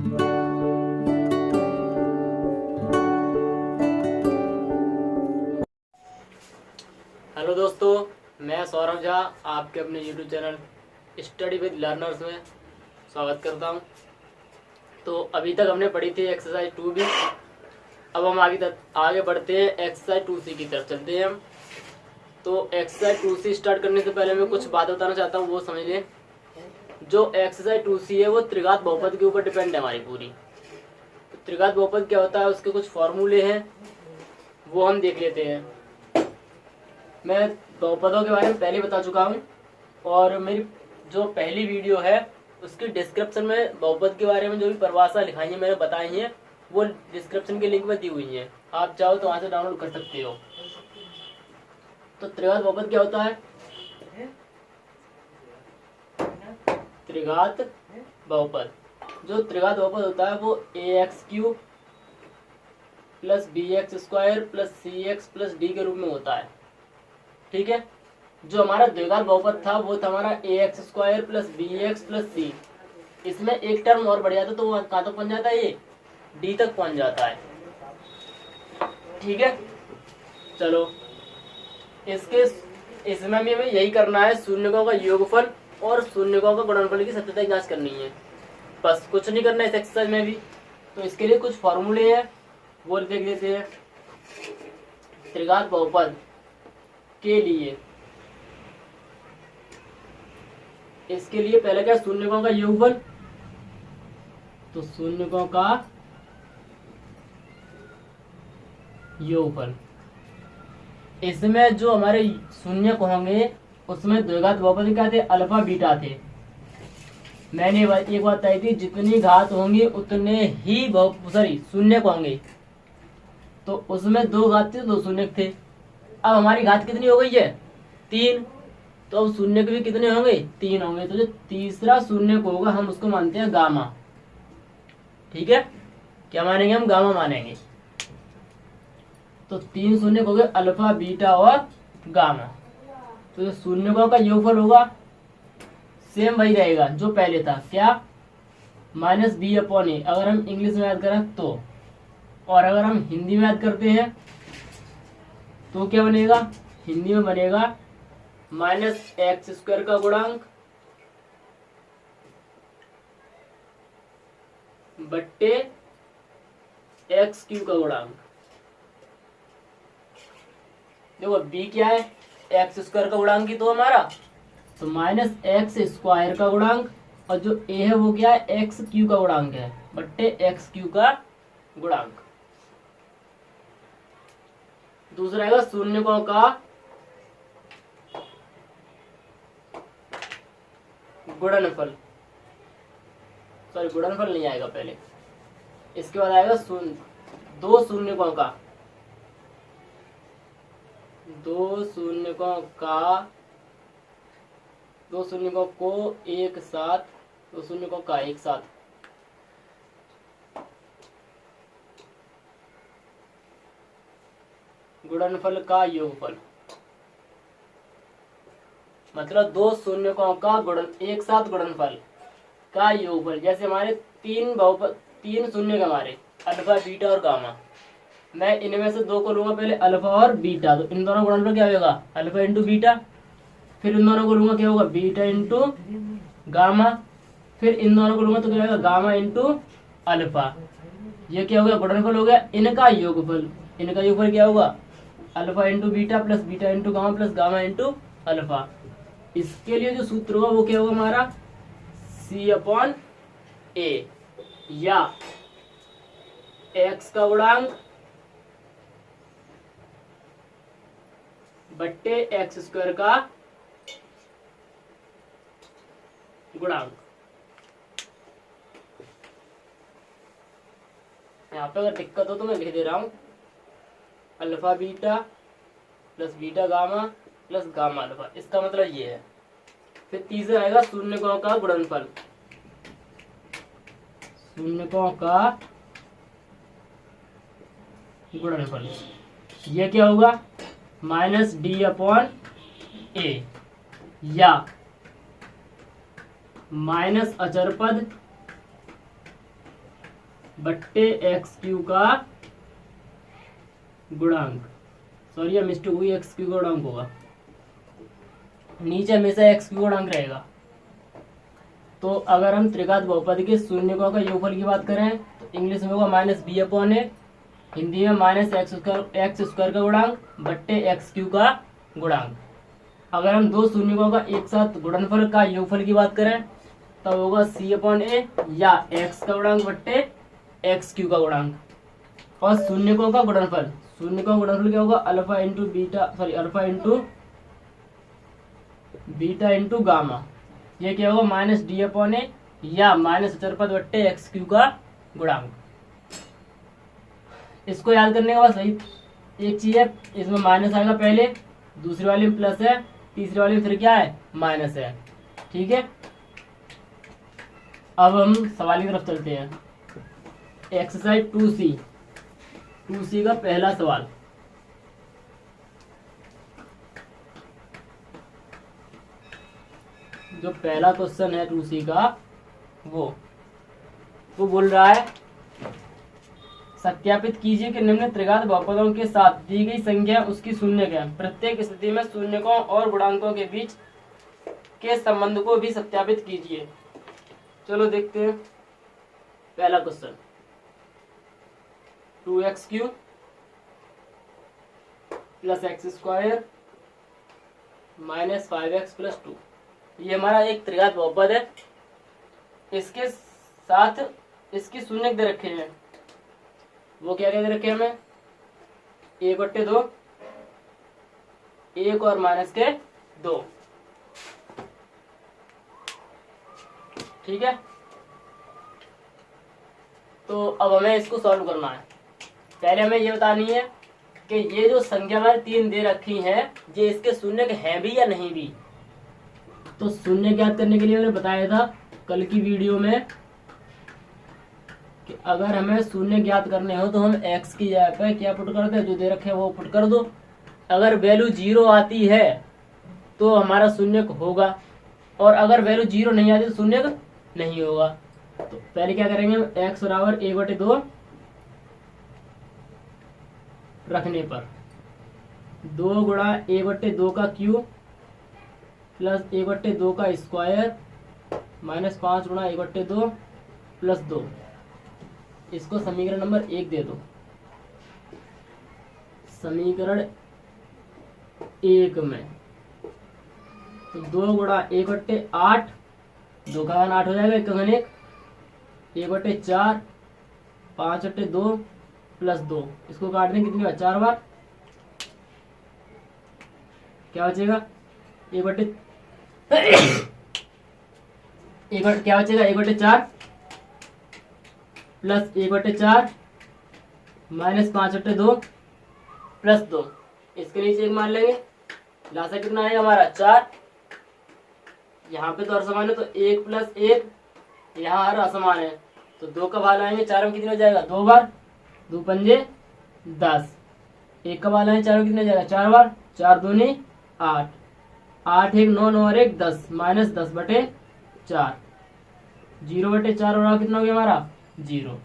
Hello दोस्तों, मैं सौरभ झा आपके अपने YouTube channel study with learners में स्वागत करता हूं। तो अभी तक हमने पढ़ी थी एक्सरसाइज 2B। अब हम आगे बढ़ते हैं, एक्सरसाइज 2C की तरफ चलते हैं हम। तो एक्सरसाइज 2C स्टार्ट करने से पहले मैं कुछ बात बताना चाहता हूँ, वो समझ लें। जो एक्सरसाइज 2C है वो त्रिघात बहुपद के ऊपर डिपेंड है हमारी पूरी। तो त्रिघात बहुपद क्या होता है, उसके कुछ फॉर्मूले हैं, वो हम देख लेते हैं। मैं बहुपदों के बारे में पहले बता चुका हूँ, और मेरी जो पहली वीडियो है उसकी डिस्क्रिप्शन में बहुपद के बारे में जो भी परिभाषा लिखाई है मैंने बताई हैं, वो डिस्क्रिप्शन के लिंक में दी हुई हैं। आप चाहो तो वहाँ से डाउनलोड कर सकते हो। तो त्रिघात बहुपद क्या होता है? त्रिघात बहुपद, जो त्रिघात बहुपद होता है वो ax³ plus bx² plus cx plus d के रूप में होता है। ठीक है। जो हमारा द्विघात बहुपद था वो था हमारा ax² plus bx plus c। इसमें एक टर्म और बढ़ जाता तो वो कहाँ तक पहुंच जाता है, ये d तक पहुंच जाता है। ठीक है, चलो इसमें भी हमें यही करना है, शून्यकों का योगफल और शून्यकों का गुणनफल की सत्यता की जांच करनी है, बस कुछ नहीं करना है इस एक्सरसाइज में भी। तो इसके लिए कुछ फॉर्मूले हैं, वो देख लेते हैं। त्रिघात बहुपद के लिए, इसके लिए पहले क्या, शून्यकों का योगफल। तो शून्यकों का योगफल, इसमें जो हमारे शून्यक होंगे उसमें द्विघात बहुपद क्या थे, अल्फा बीटा थे। मैंने एक बात बताई थी, जितनी घात होंगी उतने ही शून्यक होंगे। तो उसमें 2 घात थे, 2 शून्यक थे। अब हमारी घात कितनी हो गई है, 3। तो अब शून्यक भी कितने होंगे, 3 होंगे। तो जो तीसरा शून्यक होगा हम उसको मानते हैं गामा। ठीक है, क्या मानेंगे हम, गामा मानेंगे। तो 3 शून्यक हो गए, अल्फा बीटा और गामा। तो जो शून्यकों का योगफल होगा सेम वही रहेगा जो पहले था, क्या, -b/a। अगर हम इंग्लिश में याद करें तो, और अगर हम हिंदी में याद करते हैं तो क्या बनेगा, हिंदी में बनेगा -x² का गुणांक बट्टे x³ का गुणांक। देखो b क्या है, x² का गुणांक ही तो हमारा, तो -x² का गुणांक, और जो a है वो क्या है, x³ का गुणांक है, बट्टे x³ का गुणांक। दूसरा आएगा शून्यकों का गुणनफल। सॉरी, गुणनफल नहीं आएगा पहले, इसके बाद आएगा दो शून्यकों को एक साथ, दो शून्यकों का एक साथ गुणनफल का योगफल। मतलब 2 शून्यकों का एक साथ गुणनफल का योगफल। जैसे हमारे 3 शून्यक हमारे, अल्फा बीटा और गामा। मैं इनमें से 2 को लूंगा पहले, अल्फा और बीटा। तो इन दोनों गुणनफल क्या होगा, अल्फा इंटू बीटा। फिर इन दोनों को लूंगा, क्या होगा, बीटा इंटू गामा। फिर इन दोनों को लूंगा तो क्या होगा, गामा इंटू अल्फा। ये क्या हो गया, गुणनफल हो गया इनका योगफल। इनका योगफल क्या होगा, alpha into beta plus beta into gamma plus gamma into alpha. इसके लिए जो सूत्र होगा वो क्या होगा हमारा, C/A, या x का गुणांक बट्टे x² का गुणांक। यहाँ पे अगर दिक्कत हो तो मैं लिख दे रहा हूं, alpha beta plus beta gamma plus gamma alpha. इसका मतलब ये है। फिर तीसरा आएगा शून्यकों का गुणनफल। शून्यकों का गुणनफल ये क्या होगा, -d/a, या माइनस अचर पद बट्टे एक्स क्यू का गुणांक, सॉरी ये मिस्टेक हुई, एक्स क्यू का गुणांक होगा, नीचे हमेशा एक्स क्यू गुणांक रहेगा। तो अगर हम त्रिघात बहुपद के शून्यकों का योगफल की बात करें तो इंग्लिश में होगा माइनस बी अपॉन ए, हिंदी में माइनस एक्स स्क्वायर का गुणांक बट्टे एक्स क्यू का गुणांक। अगर हम दो शून्यकों का एक साथ गुणनफल का योगफल की बात करें तब होगा सी अपॉन ए या एक्स का गुणांक बट्टे एक्स क्यू का गुणांक। और शून्यकों का गुणनफल, शून्यकों का गुणनफल क्या होगा, alpha into beta, sorry alpha into beta into gamma. ये क्या होगा, माइनस डी अपॉन ए या माइनस अचरपद बट्टे एक्स क्यू का गुणांक। इसको याद करने का बस वही एक चीज है, इसमें माइनस आएगा पहले, दूसरी वाली में प्लस है, तीसरी वाली में फिर क्या है, माइनस है। ठीक है, अब हम सवाल की तरफ चलते हैं। एक्सरसाइज 2C का पहला सवाल। जो पहला क्वेश्चन है 2C का वो बोल रहा है सत्यापित कीजिए कि निम्न त्रिघात बहुपदों के साथ दी गई संख्या उसकी शून्य है। प्रत्येक स्थिति में शून्यकों और गुणांकों के बीच के संबंध को भी सत्यापित कीजिए। चलो देखते हैं पहला question. 2x³ plus x square minus 5x plus 2, ये हमारा एक त्रिघात बहुपद है। इसके साथ इसकी शून्य दे रखे हैं, वो क्या क्या दे रखे हैं हमें, 1/2, 1 और माइनस के 2। ठीक है, तो अब हमें इसको सॉल्व करना है। पहले हमें ये बतानी है कि ये जो संख्या हमारी 3 दे रखी है ये इसके शून्य के हैं भी या नहीं भी। तो शून्य ज्ञात करने के लिए मैंने बताया था कल की वीडियो में कि अगर हमें शून्य ज्ञात करने हो तो हम x की जगह पे क्या पुट करते हैं, जो दे रखे हैं वो पुट कर दो। अगर वैल्यू 0 आती है तो हमारा शून्य होगा, और अगर वैल्यू 0 नहीं आती तो शून्य नहीं होगा। तो पहले क्या करेंगे, x बराबर 1/2 रखने पर 2 गुणा 1/2 का क्यूब प्लस 1/2 का स्क्वायर माइनस 5 गुणा 1/2 प्लस 2, इसको समीकरण नंबर 1 दे दो। समीकरण 1 में तो 2 गुणा 1/8, 2 का घन 8 हो जाएगा, 1 का घन 1, 1/4 5/2 प्लस 2, इसको काट दें कितनी बार, 4 बार, क्या बचेगा, क्या बचेगा 1/4 प्लस 1/4 माइनस 5/2 प्लस 2, इसके नीचे 1 मान लेंगे, लासा कितना आएगा हमारा 4। यहाँ पे तो असमान है तो 1 प्लस 1, यहाँ हर असमान है तो 2 का भाग लाएंगे 4 में कितने हो जाएगा, 2 बार, 2 पंजे 10, 1 का भाग लाएंगे 4 में कितने हो जाएगा, 4 बार, 4 दूनी 8, 8 1 9, 9 और 1 10, माइनस 10/4, 0/4 और कितना हो गया हमारा 0।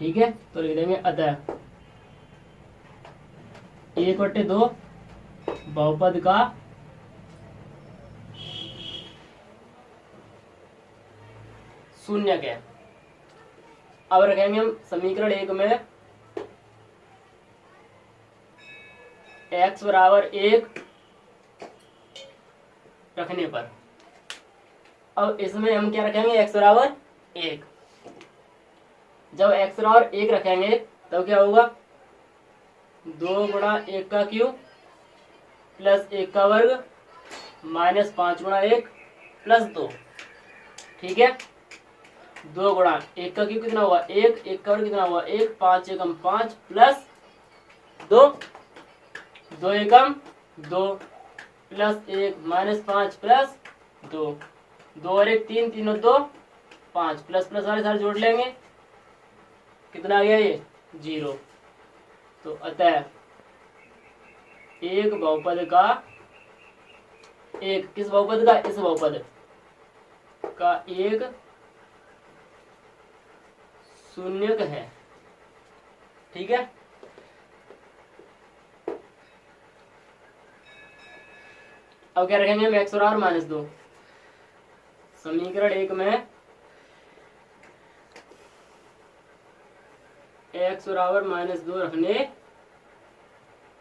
ठीक है, तो लिख देंगे अतः 1/2 बहुपद का शून्य है। अब रखेंगे हम समीकरण 1 में x बराबर 1 रखने पर, अब इसमें हम क्या रखेंगे, x बराबर 1। जब x बराबर 1 रखेंगे तब क्या होगा, 2 गुणा 1 का क्यूब प्लस 1 का वर्ग माइनस 5 गुणा 1 प्लस 2। ठीक है, 2 गुणा 1 का क्यूब कितना हुआ 1, 1 का वर्ग कितना हुआ 1, 5 एकम 5 प्लस 2, 2 एकम 2 प्लस 1 माइनस 5 प्लस 2, 2 और 1 3, 3 और 2 5, प्लस प्लस वाले सारे जोड़ लेंगे, कितना आ गया ये 0। तो अतः एक बहुपद का, एक किस बहुपद का, इस बहुपद का एक शून्यक है। ठीक है, अब क्या रखेंगे हम x और r माइनस 2। समीकरण 1 में x बराबर माइनस 2 रखने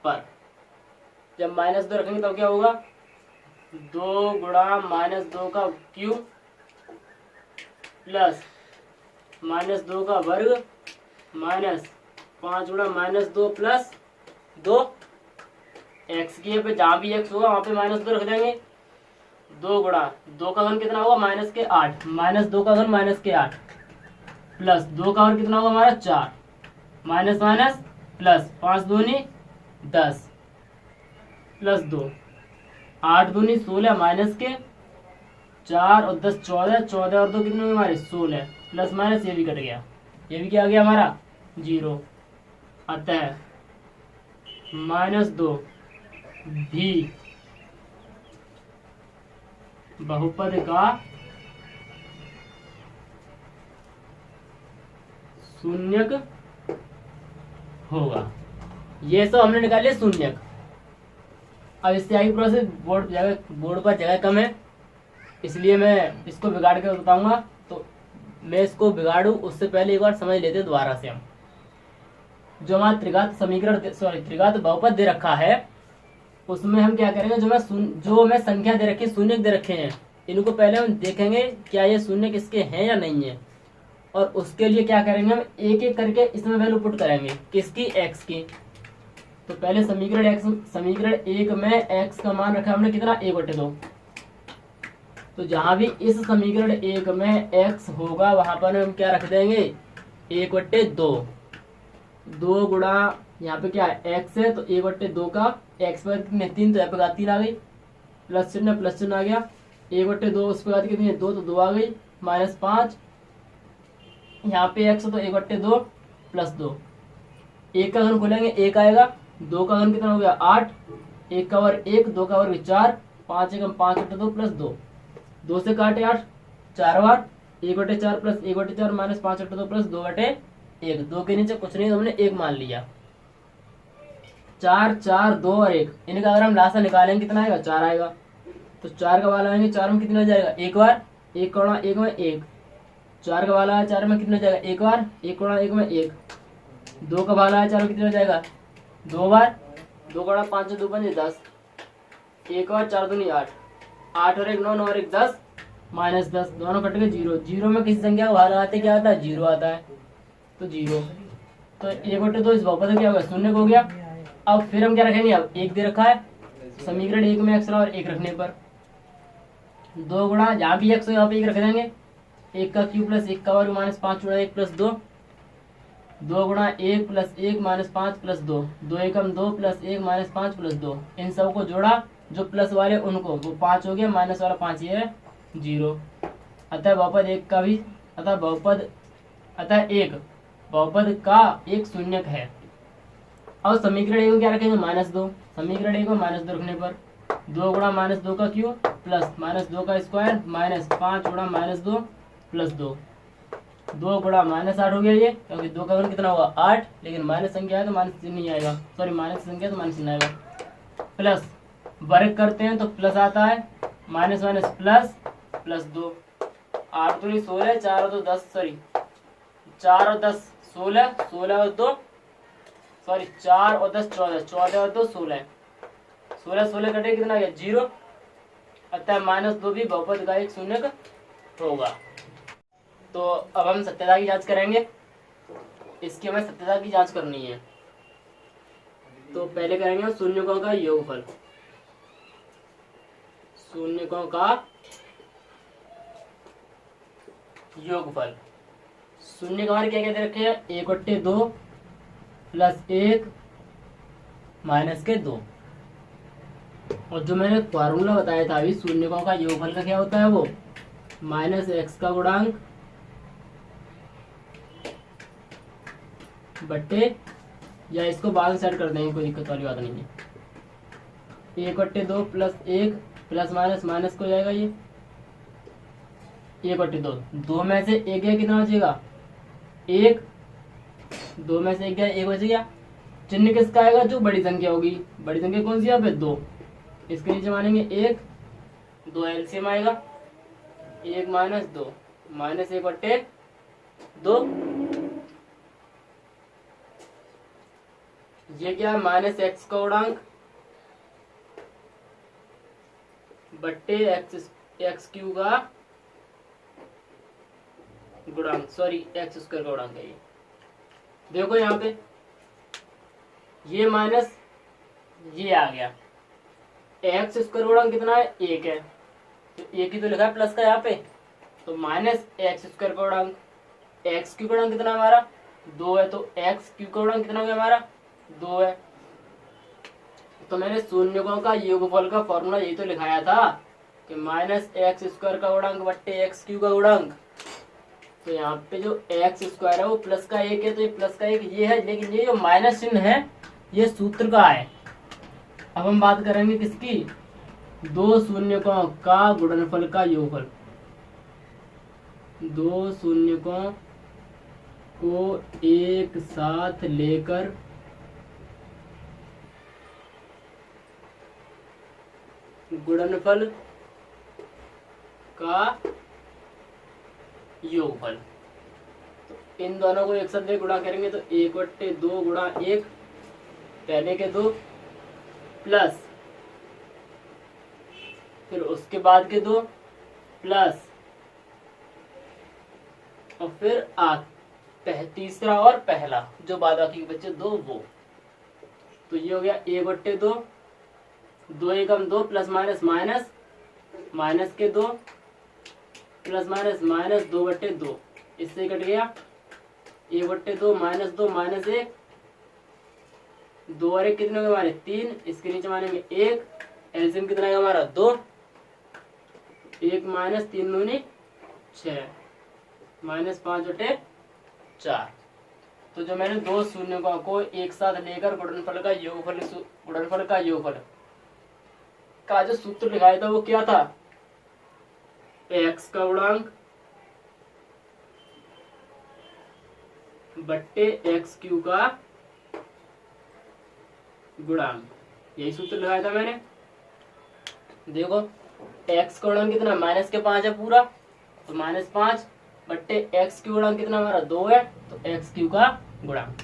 पर, जब माइनस 2 रखेंगे तो क्या होगा, 2 गुणा माइनस 2 का क्यूब प्लस माइनस 2 का वर्ग माइनस 5 गुणा माइनस 2 प्लस 2। एक्स की पे जहाँ भी एक्स होगा वहाँ पे माइनस 2 रख देंगे। 2 गुणा 2 का घन कितना होगा, माइनस के 8, माइनस 2 का घन माइनस के 8 प्लस 2 का घन कितना होगा हमारा 4, माइनस माइनस प्लस 5 दूनी 10 प्लस 2, 8 दूनी 16 माइनस के 4 और 10 14, 14 और 2 कितने हुए हमारे 16 प्लस माइनस ये भी कट गया, ये भी क्या आ गया हमारा 0। अतः -2 भी बहुपद का शून्यक होगा। ये सब हमने निकाल लिया शून्यक। अब इससे आगे प्रोसेस बोर्ड पर जगह कम है, इसलिए मैं इसको बिगाड़ के बताऊंगा। तो मैं इसको बिगाड़ू उससे पहले एक बार समझ लेते हैं दोबारा से हम। जो हमारा त्रिघात समीकरण त्रिघात बहुपद दे रखा है, उसमें हम क्या करेंगे, जो हमें संख्या दे रखी है, शून्य दे रखे हैं, इनको पहले हम देखेंगे क्या ये शून्य किसके हैं या नहीं है। और उसके लिए क्या करेंगे, हम एक एक करके इसमें वैल्यू पुट करेंगे, किसकी, एक्स की। तो पहले समीकरण 1 में एक्स का मान रखा हमने कितना, 1/2। तो जहां भी इस समीकरण 1 में एक्स होगा वहां पर हम क्या रख देंगे, 1/2। 2 गुणा यहाँ पे क्या है, एक्स है, तो 1/2 का एक्स पर कितने 3, तो यहाँ पे 3 आ गई, प्लस चिन्ह आ गया, 1/2 उस पर कितनी है 2, तो 2 आ गई, -5 यहाँ पे एक्स तो 1/2 प्लस 2, 1 का घन खोलेंगे 1 आएगा, 2 का घन कितना हो गया 8, 1 का वर्ग 1, 2 का वर्ग 4, 5 एकम 5/2 प्लस 2, 2 से काटे 8, 4 बार 1/4 प्लस 1/4 माइनस 5/2 प्लस 2/1, 2 के नीचे कुछ नहीं तो हमने 1 मान लिया। 4 4 2 और 1, इनका अगर हम लासा निकालेंगे कितना आएगा, 4 आएगा। तो 4 का वाला आएंगे, 4 में कितना हो जाएगा, 1 बार 1 गुणा 1 में 1, 4 का वाला है 4 में कितना हो जाएगा, 1 बार 1 गुणा 1 में 1, 2 का वाला है 4 में कितना हो जाएगा, 2 बार 2 गुणा 5 2 5 10, 1 बार 4 दूनी 8, 8 और 1 9, 9 और 1 10, -10, दोनों कट गए 0। 0 में किसी संख्या का वाला आते क्या आता है, 0 आता है, तो 0। तो 1/2 इस बहुपद क्या होगा, शून्य हो गया। अब फिर हम क्या रखेंगे, अब 1 दे रखा है, समीकरण 1 में एक्स और 1 रखने पर 2 गुणा जहाँ भी एक्स हो यहाँ पे 1 रख देंगे, 1 का क्यूब प्लस 1 का वर्ग -5 गुणा 1 प्लस 2, 2 गुणा 1 प्लस 1 -5 प्लस 2, 2 एकम 2 प्लस 1 -5 प्लस 2, इन सब को जोड़ा, जो प्लस वाले उनको, वो 5 हो गया, माइनस वाला 5 ये है 0। अतः बहुपद 1 का भी अतः एक बहुपद का एक शून्यक है। अब समीकरण 1 में क्या रखेंगे, -2, समीकरण 1 में -2 रखने पर 2 गुणा -2 का क्यूब प्लस -2 का स्क्वायर माइनस 5 गुणा -2 प्लस 2, 2 गुणा -8 हो गया ये, क्योंकि 2 का घन कितना होगा 8, लेकिन माइनस संख्या है तो माइनस चिन्ह नहीं आएगा, सॉरी माइनस संख्या तो माइनस चिन्ह आएगा। प्लस वर्ग करते हैं तो प्लस आता है, माइनस माइनस प्लस प्लस 2, 8 दूनी 16, 4 और 2 10, सॉरी 4 और 10 16, 16 और 2 सॉरी 4 और 10 14, 14 और 2 16, 16 16 कटे कितना गया 0। अतः -2 भी बहुपद का एक शून्यक होगा। तो अब हम सत्यता की जांच करेंगे, इसकी हमें सत्यता की जांच करनी है। तो पहले करेंगे हम शून्यकों का योगफल, शून्यकों का योगफल। शून्य हमारे क्या क्या दे रखे हैं, 1/2 प्लस 1 माइनस के 2, और जो मैंने फॉर्मूला बताया था अभी शून्यकों का योगफल का क्या होता है, वो -x का गुणांक बट्टे, या इसको बाद में सेट कर देंगे, कोई दिक्कत वाली बात नहीं है। 1/2 प्लस 1 प्लस माइनस माइनस को जाएगा ये 1/2, 2 में से 1 कितना बचेगा एक, दो में से एक गया, एक बच गया। चिन्ह किसका आएगा? जो बड़ी संख्या होगी। बड़ी संख्या कौन सी यहाँ पे? 2। इसके नीचे मानेंगे 1, 2 एलसीएम आएगा, 1 माइनस 2, माइनस 1/2। ये क्या है? माइनस एक्स का गुणांक बट्टे एक्स क्यू का गुणांक, सॉरी एक्स स्क्वायर का गुणांक है ये। देखो यहाँ पे ये माइनस ये आ गया, एक्स स्क्वायर गुणांक कितना है? 1 है, तो एक ही तो लिखा है प्लस का यहाँ पे, तो माइनस एक्स स्क्वायर का गुणांक, एक्स क्यू का गुणांक कितना हमारा? 2 है, तो एक्स क्यू का गुणांक कितना हो गया हमारा? 2 है। तो मैंने शून्यकों का योगफल का फॉर्मूला यही तो लिखाया था कि माइनस एक्स स्क्वायर का गुणांक बट्टे एक्स क्यू का गुणांक। तो यहाँ पे जो एक्स स्क्वायर है वो प्लस का 1 है, तो ये प्लस का 1 ये है, लेकिन ये जो माइनस चिन्ह है ये सूत्र का है। अब हम बात करेंगे किसकी? दो शून्यकों का गुणनफल का योगफल। दो शून्यकों को एक साथ लेकर गुणनफल का योगफल। तो इन दोनों को एक साथ में गुणा करेंगे तो 1/2 गुणा 1, पहले के 2 प्लस फिर उसके बाद के 2 प्लस और फिर तीसरा और पहला जो बाद बाकी के बच्चे 2 वो। तो ये हो गया 1/2, 2 एकम 2 प्लस माइनस माइनस, माइनस के 2 प्लस माइनस माइनस 2/2, इससे कट गया 1/2 माइनस 2 माइनस 1, 2 और 1 कितने हो गए हमारे? 3। इसके नीचे मानेंगे 1, एलसीएम कितना है हमारा? 2, 1 माइनस 3 दूनी 6, माइनस 5/4। तो जो मैंने दो शून्यकों को एक साथ लेकर गुणनफल का योगफल का जो सूत्र लिखाया था वो क्या था? एक्स का गुणांक बट्टे एक्स क्यू का गुणांक, यही सूत्र लगाया था मैंने। देखो एक्स का गुणांक कितना? माइनस के 5 है पूरा, तो -5 बट्टे एक्स क्यू गुणांक कितना हमारा? 2 है, तो एक्स क्यू का गुणांक।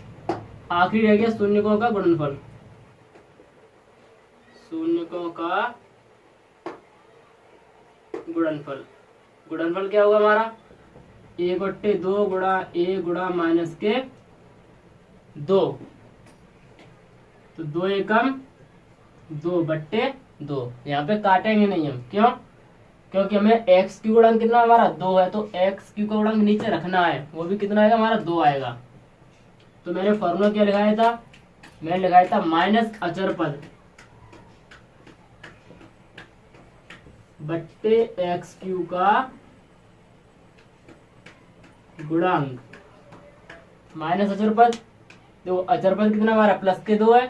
आखिरी रह गया शून्यकों का गुणनफल। शून्यकों का गुणनफल, गुणनफल क्या होगा हमारा? 1/2 गुणा a गुणा माइनस के 2, तो 2 एकम 2/2। यहाँ पे काटेंगे नहीं हम, क्यों? क्योंकि हमें एक्स क्यू गुणांक कितना हमारा? 2 है, तो एक्स क्यू का गुणांक नीचे रखना है, वो भी कितना आएगा हमारा? 2 आएगा। तो मैंने फॉर्मूला क्या लिखाया था? मैंने लिखाया था माइनस अचर पद बट्टे एक्स क्यू का गुणांक, माइनस अचर पद। तो अचर पद कितना हमारा? प्लस के 2 है,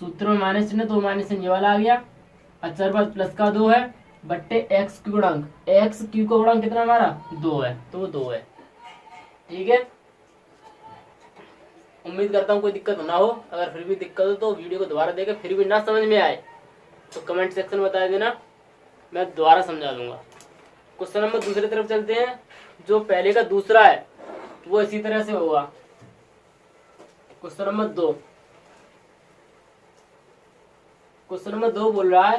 सूत्र में माइनस चिन्ह तो माइनस चिन्ह ये वाला आ गया। अचर पद प्लस का 2 है बट्टे एक्स क्यू गुणांक, एक्स क्यू का गुणांक कितना हमारा? 2 है, तो वो 2 है। ठीक है, उम्मीद करता हूँ कोई दिक्कत ना हो। अगर फिर भी दिक्कत हो तो वीडियो को दोबारा देखें, फिर भी ना समझ में आए तो कमेंट सेक्शन में बता देना, मैं दोबारा समझा दूंगा। क्वेश्चन नंबर दूसरी तरफ चलते हैं। जो पहले का दूसरा है वो इसी तरह से होगा। क्वेश्चन नंबर 2, क्वेश्चन नंबर 2 बोल रहा है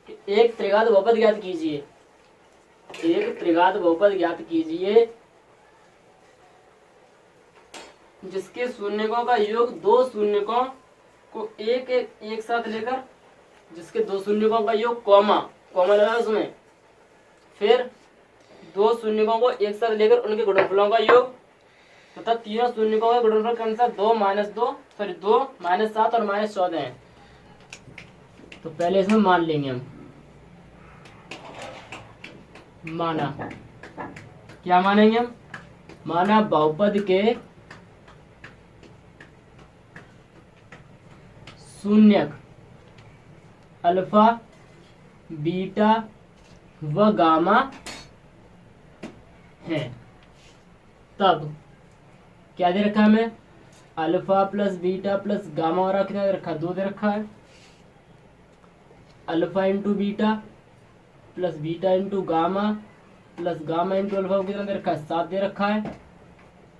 कि एक त्रिघात बहुपद ज्ञात कीजिए। एक त्रिघात बहुपद ज्ञात कीजिए जिसके शून्यकों का योग दो शून्यकों को एक साथ लेकर, जिसके दो शून्यकों का योग कॉमा लगा उसमें, फिर दो शून्यकों को एक साथ लेकर उनके गुणनफलों का योग तथा तीनों शून्यकों का गुणनफल क्रम से 2 -7 और -14 है। तो पहले इसमें मान लेंगे हम। माना, क्या मानेंगे हम? माना बहुपद के शून्यक अल्फा, बीटा व गामा है, तब क्या दे रखा है हमें, alpha plus beta plus gamma और कितना दे रखा है, 2 दे रखा है। Alpha into beta plus beta into gamma plus gamma into alpha को कितना दे रखा है, 7 दे रखा है।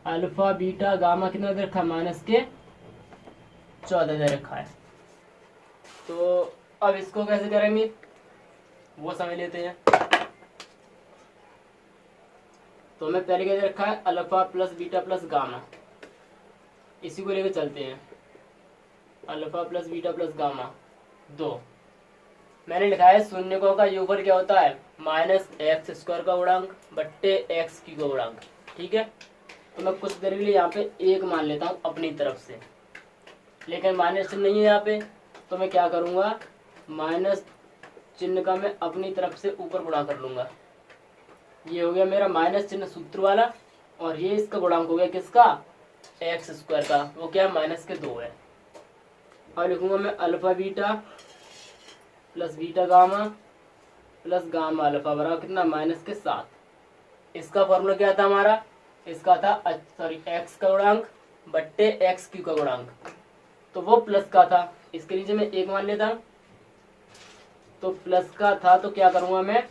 अल्फा बीटा गामा कितना दे रखा है, -14 दे रखा है। तो अब इसको कैसे करेंगे वो समझ लेते हैं। तो हमें पहले क्या दे रखा है, alpha plus beta plus gamma, इसी को लेकर चलते हैं। Alpha plus beta plus gamma 2। मैंने लिखा है शून्यकों का योगफल क्या होता है, -x² का गुणांक बट्टे x³ का गुणांक। ठीक है, तो मैं कुछ देर के लिए यहाँ पे 1 मान लेता हूँ अपनी तरफ से, लेकिन माइनस चिन्ह नहीं है यहाँ पे, तो मैं क्या करूँगा, माइनस चिन्ह का मैं अपनी तरफ से ऊपर गुणा कर लूँगा। ये हो गया मेरा माइनस चिन्ह सूत्र वाला, और ये इसका गुणांक हो गया किसका, x² का, वो क्या है, -2 है। और लिखूंगा मैं alpha beta plus beta gamma plus gamma alpha बराबर कितना, -7। इसका फॉर्मूला क्या था हमारा, इसका था x का गुणांक बट्टे x³ का गुणांक, तो वो प्लस का था, इसके नीचे मैं 1 मान लेता हूँ। तो प्लस का था तो क्या करूंगा मैं,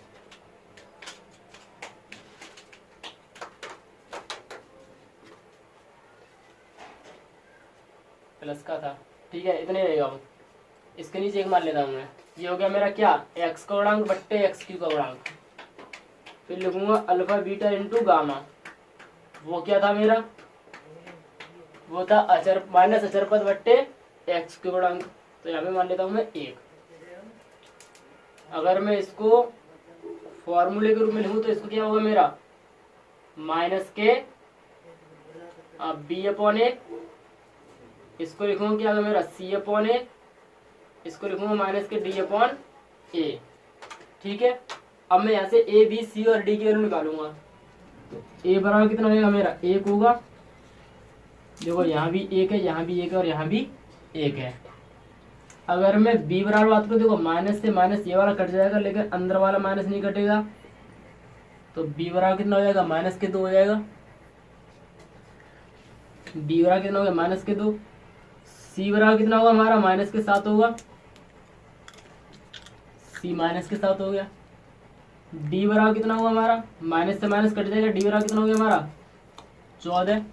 प्लस का था, ठीक है, इतने रहेगा वो, इसके नीचे 1 मान लेता हूँ मैं। ये हो गया मेरा क्या, x का गुणांक बट्टे x³ का गुणांक। फिर लिखूंगा अल्फा बीटा इंटू गामा, वो क्या था मेरा, वो था अचर माइनस अचर पद बट्टे x³ गुणांक, तो यहाँ पे मान लेता हूँ मैं 1। अगर मैं इसको फॉर्मूले के रूप में लिखूँ तो इसको क्या होगा मेरा, माइनस के b/a, इसको लिखूंगा क्या होगा मेरा, c/a, इसको लिखूंगा माइनस के d/a। ठीक है, अब मैं यहाँ से a b c और d की वैल्यू निकालूंगा। तो a बराबर कितना होगा मेरा, 1 होगा। देखो यहाँ भी 1 है, यहाँ भी 1 है और यहाँ भी 1 है। अगर मैं b बराबर बात करूँ, देखो माइनस से माइनस ये वाला कट जाएगा, लेकिन अंदर वाला माइनस नहीं कटेगा, तो b बराबर कितना हो जाएगा, -2 हो जाएगा। b बराबर कितना हो गया, -2। c बराबर कितना होगा हमारा, -7 होगा, c -7 हो गया। d बराबर कितना होगा हमारा, माइनस से माइनस कट जाएगा, d बराबर कितना हो गया हमारा, 14।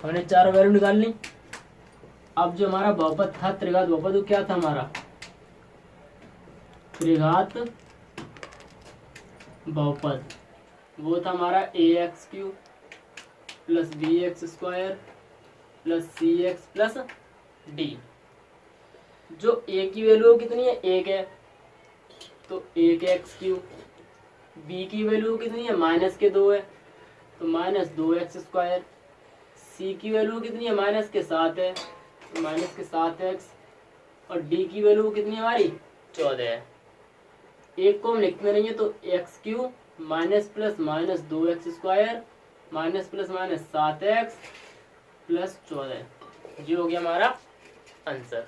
हमने 4 वैल्यू निकाल ली। अब जो हमारा बहुपद था, त्रिघात बहुपद, वो क्या था हमारा, त्रिघात बहुपद, वो था हमारा ax³ plus bx² plus cx plus d। जो a की वैल्यू कितनी है, 1 है, तो 1x³। b की वैल्यू कितनी है, -2 है, तो -2x²। c की वैल्यू कितनी है, -7 है, तो -7x। और d की वैल्यू कितनी है हमारी, 14 है। 1 को हम लिखते नहीं है, तो x³ minus plus -2x² minus plus -7x plus 14, ये हो गया हमारा आंसर।